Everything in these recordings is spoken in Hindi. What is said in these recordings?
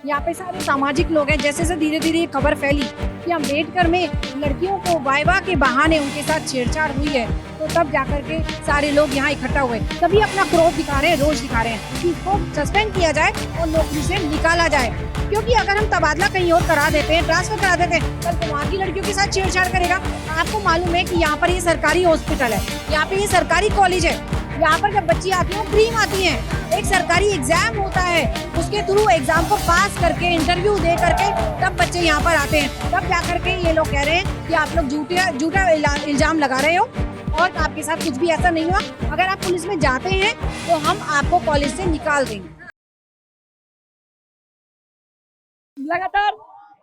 यहाँ पे सारे सामाजिक लोग हैं। जैसे से धीरे धीरे ये खबर फैली कि अम्बेडकर में लड़कियों को वाइवा के बहाने उनके साथ छेड़छाड़ हुई है, तो तब जाकर के सारे लोग यहाँ इकट्ठा हुए। सभी अपना क्रोध दिखा रहे हैं, रोष दिखा रहे हैं कि इसको सस्पेंड किया जाए और नौकरी से निकाला जाए। क्योंकि अगर हम तबादला कहीं और करा देते हैं, ट्रांसफर करा देते हैं, कल तो वहाँ की लड़कियों के साथ छेड़छाड़ करेगा। आपको मालूम है कि यहाँ पर ये सरकारी हॉस्पिटल है, यहाँ पे ये सरकारी कॉलेज है, यहाँ पर जब बच्ची आती है फ्री आती हैं। एक सरकारी एग्जाम होता है, उसके थ्रू एग्जाम को पास करके इंटरव्यू दे करके तब बच्चे यहाँ पर आते हैं। तब जा करके ये लोग कह रहे हैं कि आप लोग झूठा इल्जाम लगा रहे हो और आपके साथ कुछ भी ऐसा नहीं हुआ। अगर आप पुलिस में जाते हैं तो हम आपको कॉलेज से निकाल देंगे। लगातार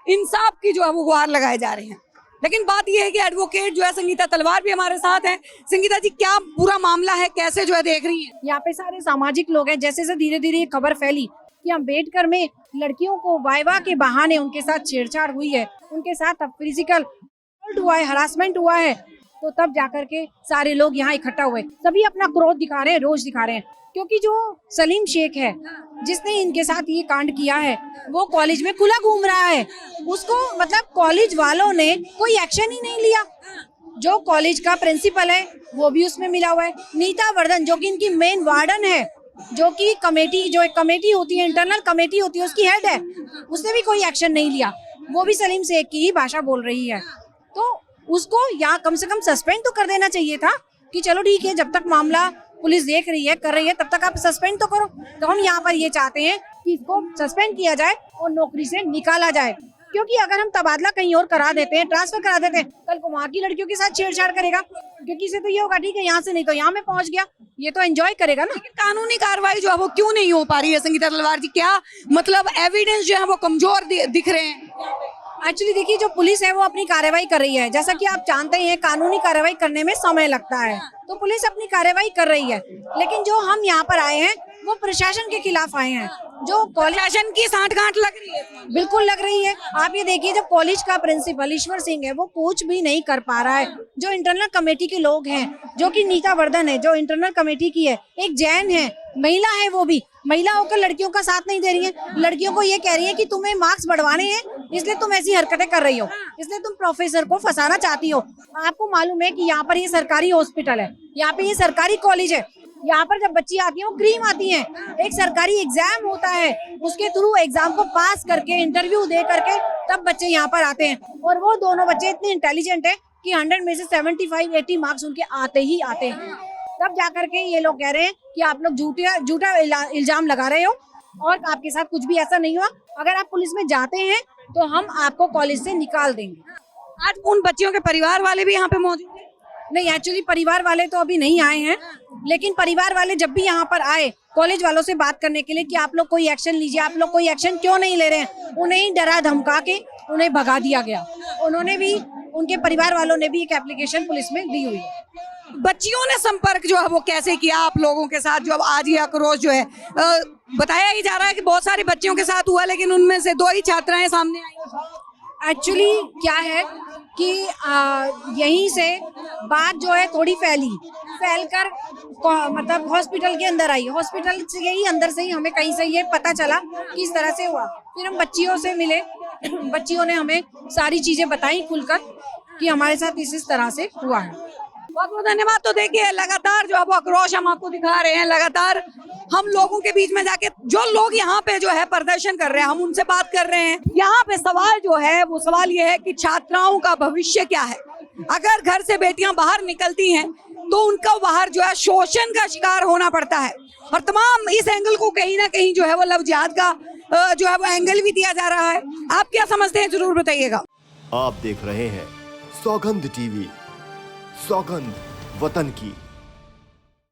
इंसाफ की जो है वो गुहार लगाए जा रहे हैं, लेकिन बात यह है कि एडवोकेट जो है संगीता तलवार भी हमारे साथ हैं। संगीता जी, क्या पूरा मामला है, कैसे जो है देख रही हैं? यहाँ पे सारे सामाजिक लोग हैं। जैसे से धीरे धीरे ये खबर फैली कि अम्बेडकर में लड़कियों को वाइवा के बहाने उनके साथ छेड़छाड़ हुई है, उनके साथ फिजिकल हुआ है, हरासमेंट हुआ है, तो तब जाकर के सारे लोग यहाँ इकट्ठा हुए। सभी अपना क्रोध दिखा रहे हैं, रोष दिखा रहे हैं। क्योंकि जो सलीम शेख है जिसने इनके साथ ये कांड किया है, वो कॉलेज में खुला घूम रहा है। उसको मतलब कॉलेज वालों ने कोई एक्शन ही नहीं लिया। जो कॉलेज का प्रिंसिपल है वो भी उसमें मिला हुआ है। नीता वर्धन जो कि इनकी मेन वार्डन है, जो कि कमेटी जो एक कमेटी होती है, इंटरनल कमेटी होती है, उसकी हेड है, उसने भी कोई एक्शन नहीं लिया। वो भी सलीम शेख की ही भाषा बोल रही है। तो उसको यहाँ कम से कम सस्पेंड तो कर देना चाहिए था कि चलो ठीक है, जब तक मामला पुलिस देख रही है, कर रही है, तब तक आप सस्पेंड तो करो। तो हम यहाँ पर ये चाहते हैं कि इसको सस्पेंड किया जाए और नौकरी से निकाला जाए। क्योंकि अगर हम तबादला कहीं और करा देते हैं, ट्रांसफर करा देते हैं, कल को वहाँ की लड़कियों के साथ छेड़छाड़ करेगा। क्योंकि इसे तो ये होगा ठीक है, यहाँ से नहीं तो यहाँ में पहुँच गया, ये तो एंजॉय करेगा ना। कानूनी कार्रवाई जो है वो क्यों नहीं हो पा रही है संगीता तलवार जी? क्या मतलब एविडेंस जो है वो कमजोर दिख रहे हैं? एक्चुअली देखिए, जो पुलिस है वो अपनी कार्रवाई कर रही है। जैसा कि आप जानते हैं, कानूनी कार्रवाई करने में समय लगता है, तो पुलिस अपनी कार्रवाई कर रही है। लेकिन जो हम यहाँ पर आए हैं वो प्रशासन के खिलाफ आए हैं। जो प्रशासन की सांठगांठ लग रही है? बिल्कुल लग रही है। आप ये देखिए, जब कॉलेज का प्रिंसिपल ईश्वर सिंह है वो कुछ भी नहीं कर पा रहा है। जो इंटरनल कमेटी के लोग हैं, जो कि नीता वर्धन है जो इंटरनल कमेटी की है, एक जैन है, महिला है, वो भी महिला होकर लड़कियों का साथ नहीं दे रही है। लड़कियों को ये कह रही है कि तुम्हें मार्क्स बढ़वाने हैं, इसलिए तुम ऐसी हरकतें कर रही हो, इसलिए तुम प्रोफेसर को फंसाना चाहती हो। आपको मालूम है कि यहाँ पर ये सरकारी हॉस्पिटल है, यहाँ पे ये सरकारी कॉलेज है, यहाँ पर जब बच्ची आती है वो क्रीम आती हैं। एक सरकारी एग्जाम होता है, उसके थ्रू एग्जाम को पास करके इंटरव्यू दे करके तब बच्चे यहाँ पर आते हैं। और वो दोनों बच्चे इतने इंटेलिजेंट है कि 100 में से 75-80 मार्क्स उनके आते ही आते हैं। तब जाकर के ये लोग कह रहे हैं कि आप लोग झूठा इल्जाम लगा रहे हो और आपके साथ कुछ भी ऐसा नहीं हुआ। अगर आप पुलिस में जाते हैं तो हम आपको कॉलेज से निकाल देंगे। आज उन बच्चियों के परिवार वाले भी यहाँ पे मौजूद हैं? नहीं, एक्चुअली परिवार वाले तो अभी नहीं आए हैं, लेकिन परिवार वाले जब भी यहाँ पर आए कॉलेज वालों से बात करने के लिए कि आप लोग कोई एक्शन लीजिए, आप लोग कोई एक्शन क्यों नहीं ले रहे हैं, उन्हें ही डरा धमका के उन्हें भगा दिया गया। उन्होंने भी, उनके परिवार वालों ने भी एक एप्लीकेशन पुलिस में दी हुई है। बच्चियों ने संपर्क जो है वो कैसे किया आप लोगों के साथ? जो अब आज ये आक्रोश जो है बताया ही जा रहा है कि बहुत सारी बच्चियों के साथ हुआ, लेकिन उनमें से 2 ही छात्राएं सामने आई। एक्चुअली क्या है कि यहीं से बात जो है थोड़ी फैलकर मतलब हॉस्पिटल के अंदर आई। हॉस्पिटल से ही अंदर से ही हमें कहीं से ये पता चला कि इस तरह से हुआ। फिर हम बच्चियों से मिले, बच्चियों ने हमें सारी चीजें बताई खुलकर कि हमारे साथ इस तरह से हुआ है। बहुत बहुत धन्यवाद। तो देखिए, लगातार जो अब आक्रोश हम आपको दिखा रहे हैं, लगातार हम लोगों के बीच में जाके जो लोग यहाँ पे जो है प्रदर्शन कर रहे हैं, हम उनसे बात कर रहे हैं। यहाँ पे सवाल जो है वो सवाल ये है कि छात्राओं का भविष्य क्या है। अगर घर से बेटियां बाहर निकलती हैं तो उनका बाहर जो है शोषण का शिकार होना पड़ता है, और तमाम इस एंगल को कहीं ना कहीं जो है वो लव जिहाद का जो है वो एंगल भी दिया जा रहा है। आप क्या समझते हैं, जरूर बताइएगा। आप देख रहे हैं सौगंध टीवी, सौगंध वतन की।